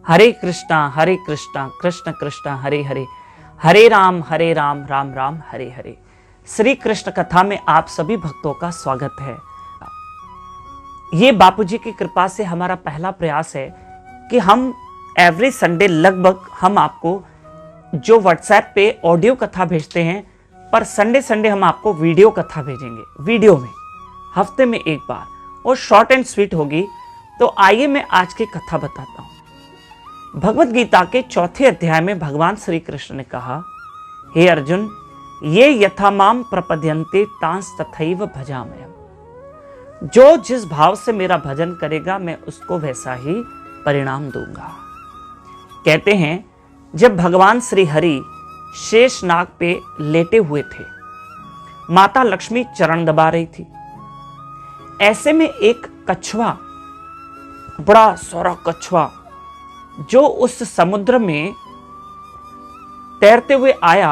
हरे कृष्णा कृष्ण कृष्ण हरे हरे, हरे राम राम राम हरे हरे। श्री कृष्ण कथा में आप सभी भक्तों का स्वागत है। ये बापूजी की कृपा से हमारा पहला प्रयास है कि हम एवरी संडे लगभग हम आपको जो व्हाट्सएप पे ऑडियो कथा भेजते हैं, पर संडे संडे हम आपको वीडियो कथा भेजेंगे। वीडियो में हफ्ते में एक बार, और शॉर्ट एंड स्वीट होगी। तो आइए मैं आज की कथा बताता हूं। भगवत गीता के चौथे अध्याय में भगवान श्री कृष्ण ने कहा, हे अर्जुन, ये यथा माम प्रपद्यन्ते तांस तथैव भजाम्यहम्। जो जिस भाव से मेरा भजन करेगा मैं उसको वैसा ही परिणाम दूंगा। कहते हैं, जब भगवान श्री हरि शेष नाग पे लेटे हुए थे, माता लक्ष्मी चरण दबा रही थी। ऐसे में एक कछुआ, बड़ा सौरा कछुआ, जो उस समुद्र में तैरते हुए आया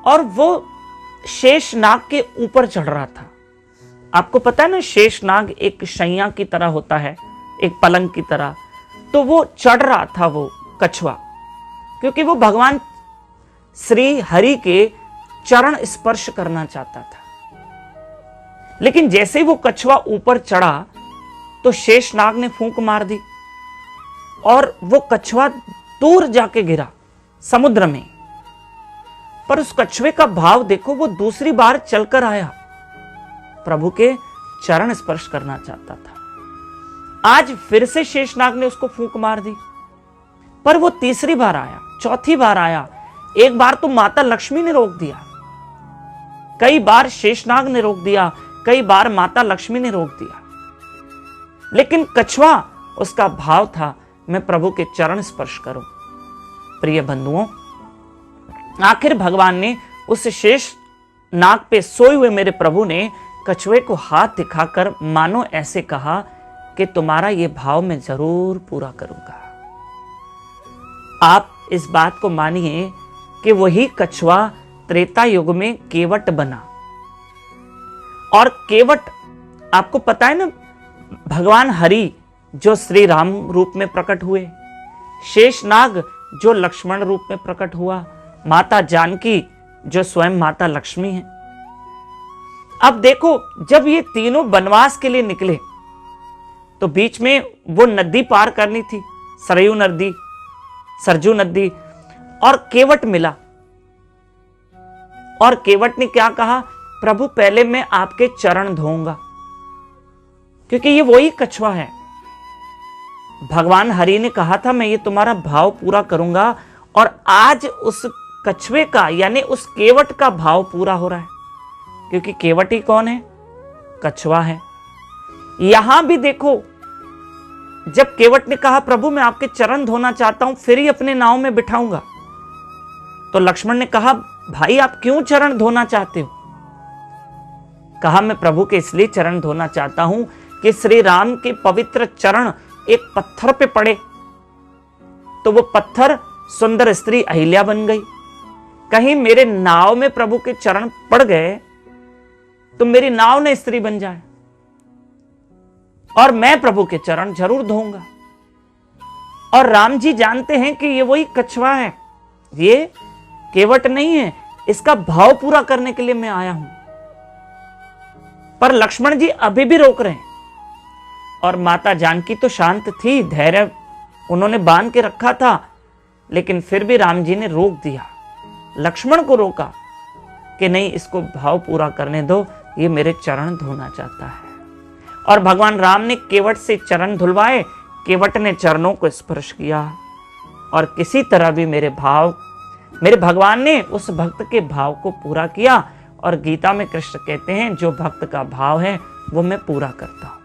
और वो शेषनाग के ऊपर चढ़ रहा था। आपको पता है ना, शेषनाग एक शैया की तरह होता है, एक पलंग की तरह। तो वो चढ़ रहा था वो कछुआ, क्योंकि वो भगवान श्री हरि के चरण स्पर्श करना चाहता था। लेकिन जैसे ही वो कछुआ ऊपर चढ़ा तो शेषनाग ने फूंक मार दी और वो कछुआ दूर जाके गिरा समुद्र में। पर उस कछुए का भाव देखो, वो दूसरी बार चलकर आया, प्रभु के चरण स्पर्श करना चाहता था। आज फिर से शेषनाग ने उसको फूंक मार दी, पर वो तीसरी बार आया, चौथी बार आया। एक बार तो माता लक्ष्मी ने रोक दिया, कई बार शेषनाग ने रोक दिया, कई बार माता लक्ष्मी ने रोक दिया। लेकिन कछुआ, उसका भाव था मैं प्रभु के चरण स्पर्श करूं। प्रिय बंधुओं, आखिर भगवान ने उस शेष नाग पे सोए हुए मेरे प्रभु ने कछुए को हाथ दिखाकर मानो ऐसे कहा कि तुम्हारा ये भाव मैं जरूर पूरा करूंगा। आप इस बात को मानिए कि वही कछुआ त्रेता युग में केवट बना। और केवट, आपको पता है ना, भगवान हरि जो श्री राम रूप में प्रकट हुए, शेषनाग जो लक्ष्मण रूप में प्रकट हुआ, माता जानकी जो स्वयं माता लक्ष्मी है। अब देखो, जब ये तीनों वनवास के लिए निकले तो बीच में वो नदी पार करनी थी, सरयू नदी, सरजू नदी, और केवट मिला। और केवट ने क्या कहा, प्रभु पहले मैं आपके चरण धोऊंगा, क्योंकि ये वही कछुआ है। भगवान हरि ने कहा था मैं ये तुम्हारा भाव पूरा करूंगा, और आज उस कछुए का यानी उस केवट का भाव पूरा हो रहा है। क्योंकि केवट ही कौन है? कछुआ है। यहां भी देखो, जब केवट ने कहा प्रभु मैं आपके चरण धोना चाहता हूं, फिर ही अपने नाव में बिठाऊंगा, तो लक्ष्मण ने कहा भाई आप क्यों चरण धोना चाहते हो? कहा मैं प्रभु के इसलिए चरण धोना चाहता हूं कि श्री राम के पवित्र चरण एक पत्थर पे पड़े तो वो पत्थर सुंदर स्त्री अहिल्या बन गई। कहीं मेरे नाव में प्रभु के चरण पड़ गए तो मेरी नाव ने स्त्री बन जाए, और मैं प्रभु के चरण जरूर धोऊंगा। और राम जी जानते हैं कि ये वही कछुआ है, ये केवट नहीं है, इसका भाव पूरा करने के लिए मैं आया हूं। पर लक्ष्मण जी अभी भी रोक रहे हैं, और माता जानकी तो शांत थी, धैर्य उन्होंने बांध के रखा था। लेकिन फिर भी राम जी ने रोक दिया, लक्ष्मण को रोका कि नहीं, इसको भाव पूरा करने दो, ये मेरे चरण धोना चाहता है। और भगवान राम ने केवट से चरण धुलवाए, केवट ने चरणों को स्पर्श किया, और किसी तरह भी मेरे भगवान ने उस भक्त के भाव को पूरा किया। और गीता में कृष्ण कहते हैं जो भक्त का भाव है वो मैं पूरा करता हूं।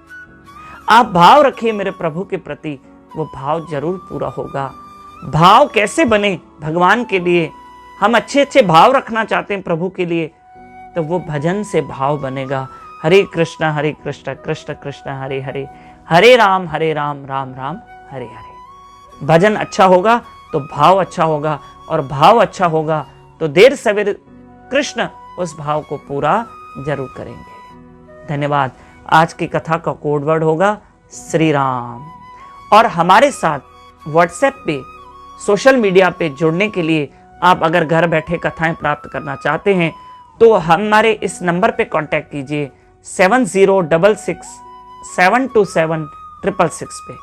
आप भाव रखिए मेरे प्रभु के प्रति, वो भाव जरूर पूरा होगा। भाव कैसे बने भगवान के लिए? हम अच्छे अच्छे भाव रखना चाहते हैं प्रभु के लिए, तो वो भजन से भाव बनेगा। हरे कृष्ण कृष्ण कृष्ण हरे हरे, हरे राम राम राम हरे हरे। भजन अच्छा होगा तो भाव अच्छा होगा, और भाव अच्छा होगा तो देर सवेर कृष्ण उस भाव को पूरा जरूर करेंगे। धन्यवाद। आज की कथा का कोड वर्ड होगा श्री राम। और हमारे साथ व्हाट्सएप पे, सोशल मीडिया पे जुड़ने के लिए आप अगर घर बैठे कथाएं प्राप्त करना चाहते हैं तो हमारे इस नंबर पे कांटेक्ट कीजिए 7066727666 पे।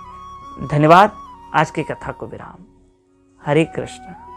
धन्यवाद। आज की कथा को विराम। हरे कृष्ण।